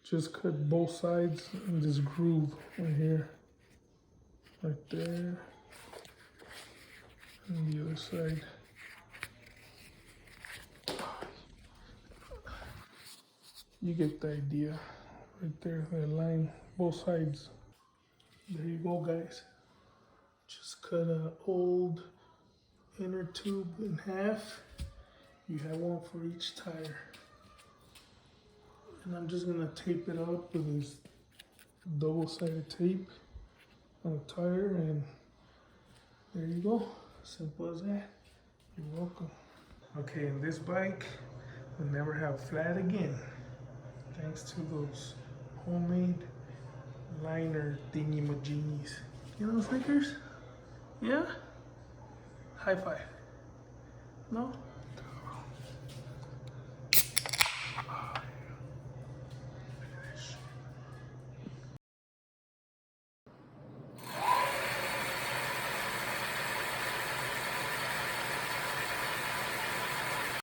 Just cut both sides in this groove right here. Right there. And the other side. You get the idea. Right there, that line, both sides. There you go, guys. Just cut a old inner tube in half. You have one for each tire. And I'm just gonna tape it up with this double-sided tape on the tire, and there you go. Simple as that. You're welcome. Okay, and this bike will never have flat again, thanks to those homemade liner thingy-majiggies. You know, Snickers? Yeah? High five. No?